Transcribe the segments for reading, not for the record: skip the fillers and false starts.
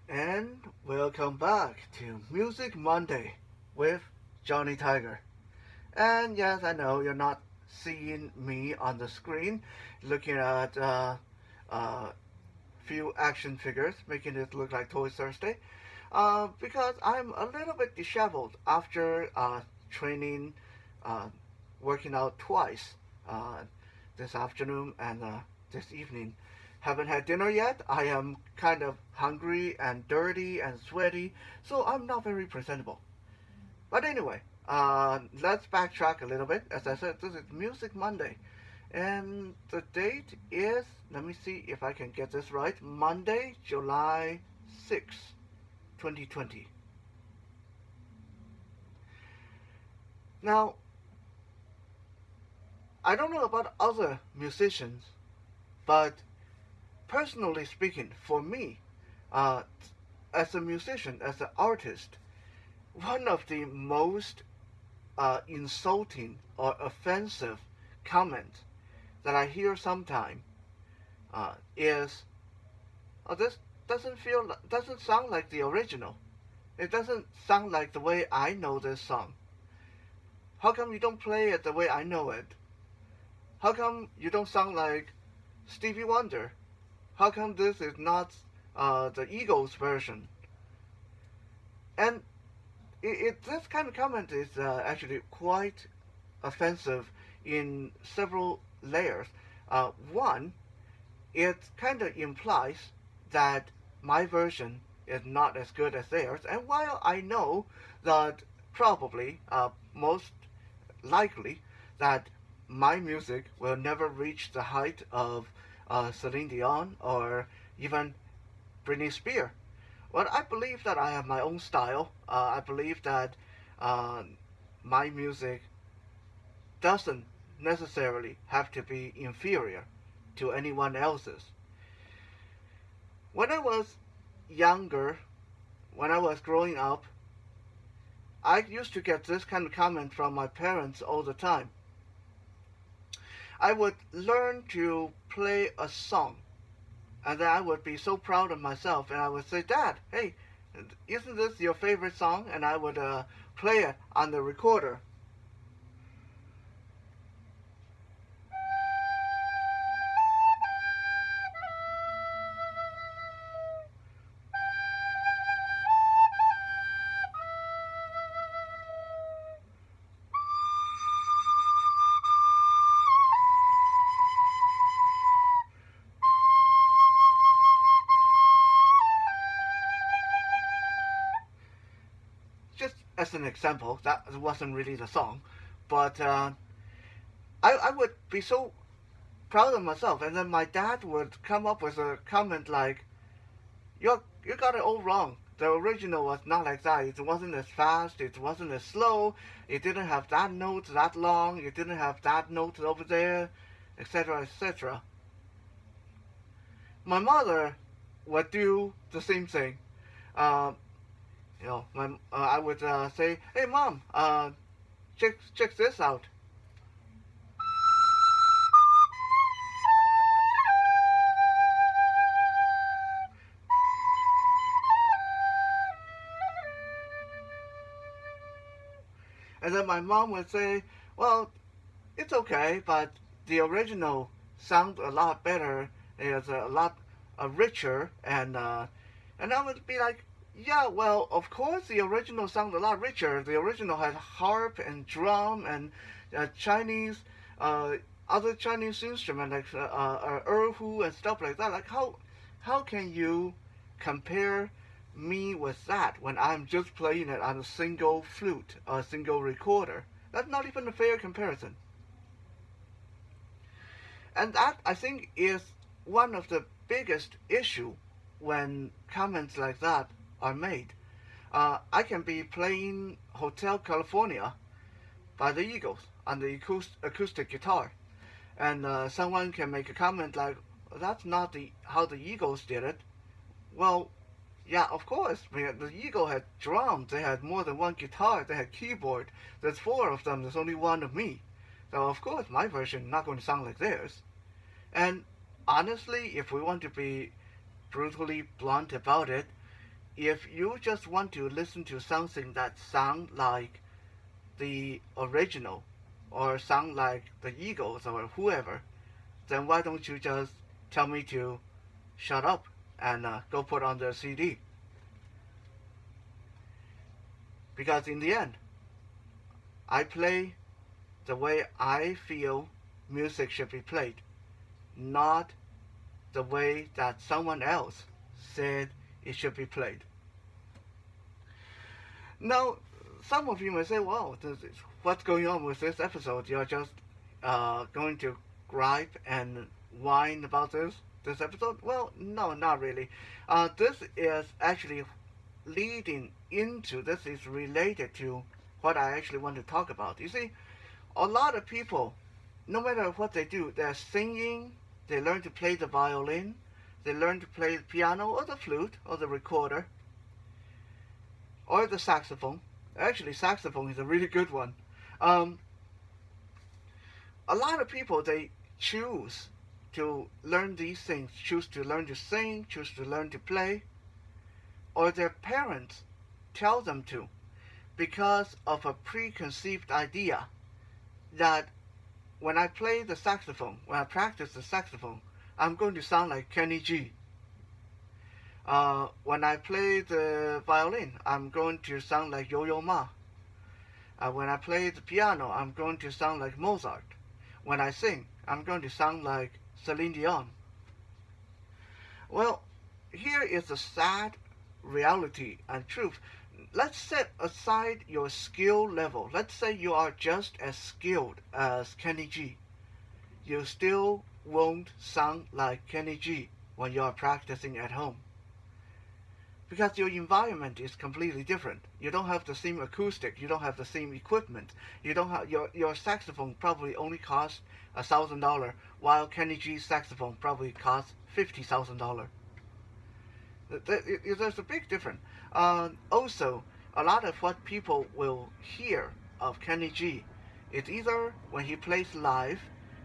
And welcome back to Music Monday with Johnny Tiger. And yes, I know you're not seeing me on the screen looking at uh, few action figures, making it look like Toy Thursday, because I'm a little bit disheveled after training, uh, working out twice uh, this afternoon and this evening. Haven't had dinner yet. I am kind of hungry and dirty and sweaty, so I'm not very presentable. But anyway, let's backtrack a little bit. As I said, this is Music Monday. And the date is, let me see if I can get this right, Monday, July 6th, 2020. Now, I don't know about other musicians, but personally speaking, for me, uh, as a musician, as an artist, one of the most insulting or offensive comments that I hear sometimes is, "Oh, this doesn't sound like the original. It doesn't sound like the way I know this song. How come you don't play it the way I know it? How come you don't sound like Stevie Wonder? How come this is not the Eagles version?" And this kind of comment is actually quite offensive in several layers. One, it kind of implies that my version is not as good as theirs. And while I know that probably, most likely, that my music will never reach the height of Celine Dion or even Britney Spears, well, I believe that I have my own style. I believe that uh, my music doesn't necessarily have to be inferior to anyone else's. When I was younger, when I was growing up, I used to get this kind of comment from my parents all the time. I would learn to play a song, and then I would be so proud of myself, and I would say, "Dad, hey, isn't this your favorite song?" And I would play it on the recorder. Just as an example, that wasn't really the song, but I would be so proud of myself, and then my dad would come up with a comment like, you got it all wrong. The original was not like that. It wasn't as fast. It wasn't as slow. It didn't have that note that long. It didn't have that note over there, etc., etc." My mother would do the same thing. Um, I would say, "Hey, mom, check this out." And then my mom would say, "Well, it's okay, but the original sounds a lot better. It's a lot richer." And I would be like, "Yeah, well, of course the original sounds a lot richer. The original had harp and drum and Chinese, uh, other Chinese instrument like erhu and stuff like that. Like how can you compare me with that when I'm just playing it on a single flute, a single recorder? That's not even a fair comparison." And that, I think, is one of the biggest issue when comments like that are made. I can be playing Hotel California by the Eagles on the acoustic guitar, and someone can make a comment like, "That's not how the Eagles did it." Well, yeah, of course. The Eagle had drums. They had more than one guitar. They had keyboard. There's four of them. There's only one of me. So of course my version is not going to sound like theirs. And honestly, if we want to be brutally blunt about it, if you just want to listen to something that sound like the original or sound like the Eagles or whoever, then why don't you just tell me to shut up and go put on the CD? Because in the end, I play the way I feel music should be played, not the way that someone else said it should be played. Now, some of you may say, well, what's going on with this episode? You're just going to gripe and whine about this episode? Well, no, not really. This is actually this is related to what I actually want to talk about. You see, a lot of people, no matter what they do, they're singing, they learn to play the violin, they learn to play the piano or the flute or the recorder or the saxophone. Actually, saxophone is a really good one. Um, a lot of people, they choose to learn these things, choose to learn to sing, choose to learn to play, or their parents tell them to because of a preconceived idea that when I play the saxophone, when I practice the saxophone, I'm going to sound like Kenny G. When I play the violin, I'm going to sound like Yo-Yo Ma. When I play the piano, I'm going to sound like Mozart. When I sing, I'm going to sound like Celine Dion. Well, here is the sad reality and truth. Let's set aside your skill level. Let's say you are just as skilled as Kenny G. You still won't sound like Kenny G when you are practicing at home. Because your environment is completely different. You don't have the same acoustic, you don't have the same equipment. You don't have your saxophone probably only costs $1,000, while Kenny G's saxophone probably costs $50,000. There's a big difference. Also, a lot of what people will hear of Kenny G is either when he plays live,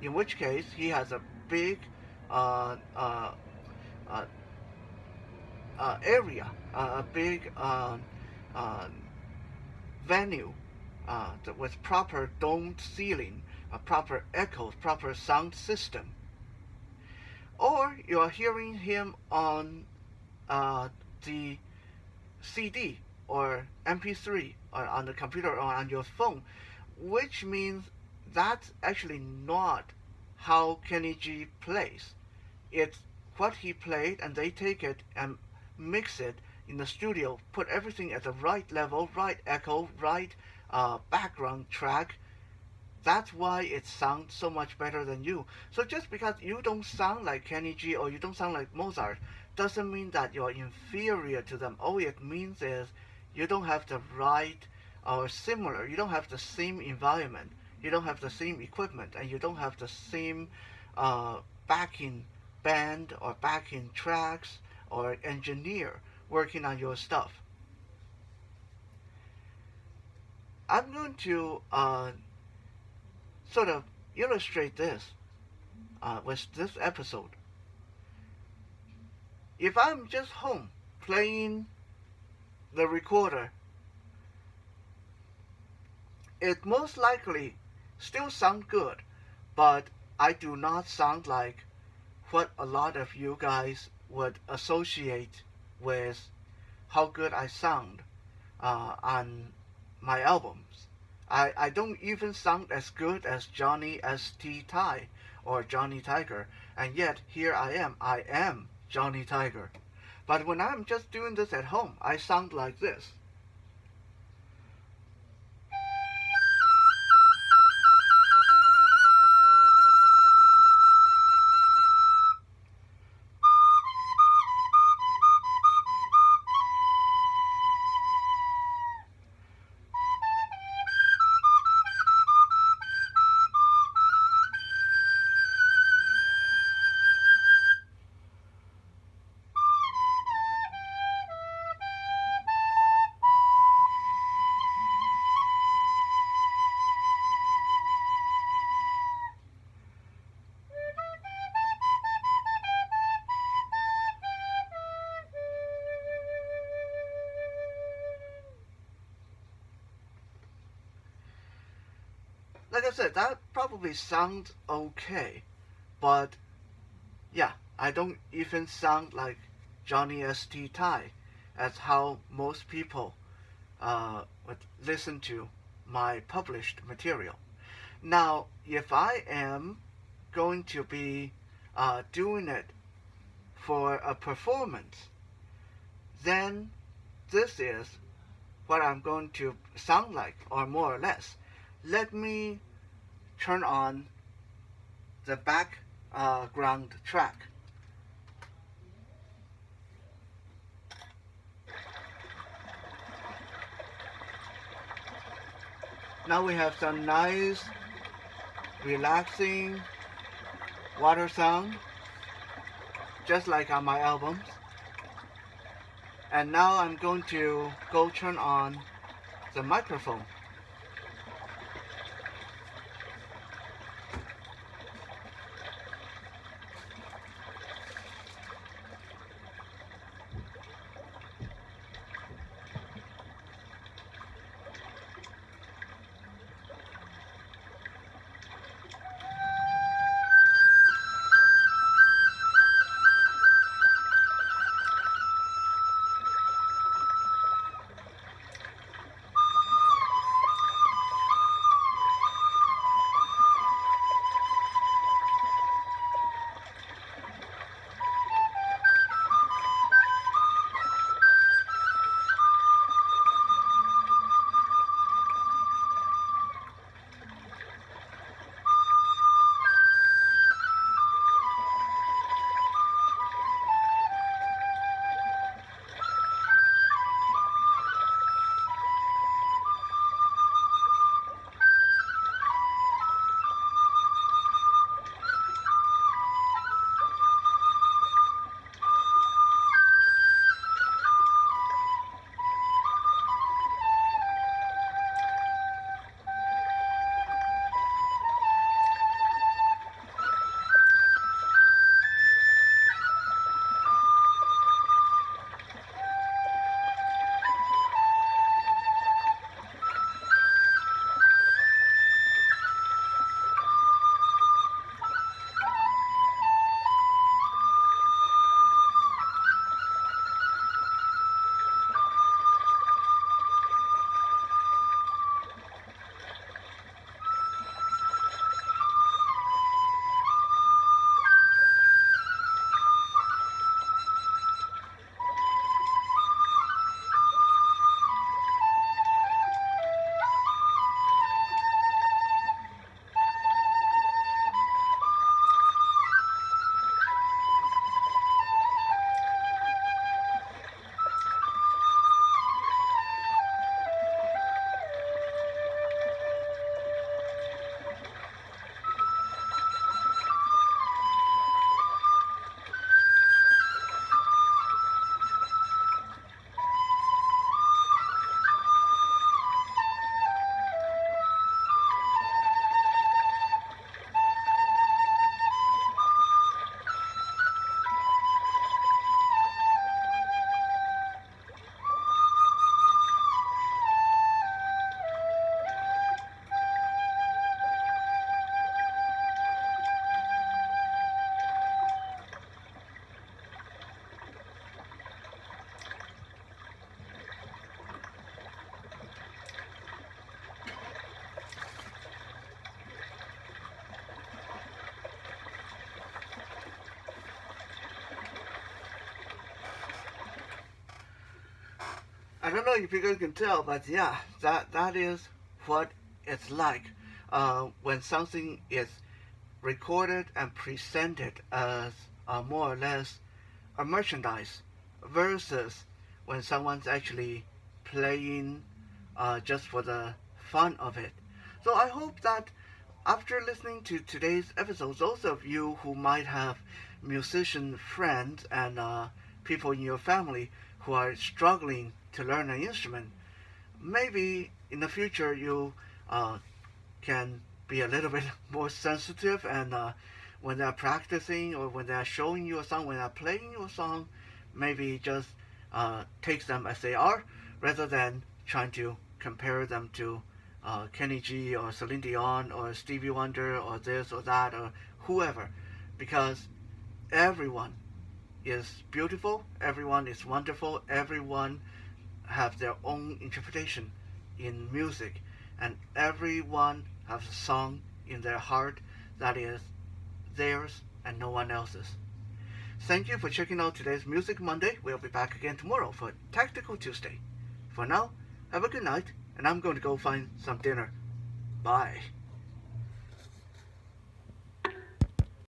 in which case he has a big uh, uh, uh, area, a big uh, venue with proper domed ceiling, a proper echo, proper sound system. Or you are hearing him on the CD or MP3 or on the computer or on your phone, which means that's actually not how Kenny G plays. It's what he played, and they take it and mix it in the studio, put everything at the right level, right echo, right background track. That's why it sounds so much better than you. So just because you don't sound like Kenny G or you don't sound like Mozart doesn't mean that you're inferior to them. All it means is you don't have the right or similar, you don't have the same environment, you don't have the same equipment, and you don't have the same backing band or backing tracks or engineer working on your stuff. I'm going to sort of illustrate this with this episode. If I'm just home playing the recorder, it most likely still sound good, but I do not sound like what a lot of you guys would associate with how good I sound on my albums. I don't even sound as good as Johnny S.T. Tai or Johnny Tiger, and yet here I am. I am Johnny Tiger. But when I'm just doing this at home, I sound like this. I said, that probably sounds okay, but yeah, I don't even sound like Johnny S.T. Tai, as how most people would listen to my published material. Now, if I am going to be doing it for a performance, then this is what I'm going to sound like, or more or less. Let me turn on the background track. Now we have some nice, relaxing water sound, just like on my albums. And now I'm going to go turn on the microphone. I don't know if you guys can tell, but yeah, that is what it's like when something is recorded and presented as more or less a merchandise versus when someone's actually playing just for the fun of it. So I hope that after listening to today's episode, those of you who might have musician friends and people in your family who are struggling to learn an instrument, maybe in the future you uh, can be a little bit more sensitive and when they're practicing or when they're showing you a song, when they're playing you a song, maybe just take them as they are rather than trying to compare them to Kenny G or Celine Dion or Stevie Wonder or this or that or whoever, because everyone is beautiful, everyone is wonderful, everyone have their own interpretation in music, and everyone has a song in their heart that is theirs and no one else's. Thank you for checking out today's Music Monday. We'll be back again tomorrow for Tactical Tuesday. For now, have a good night, and I'm going to go find some dinner. Bye.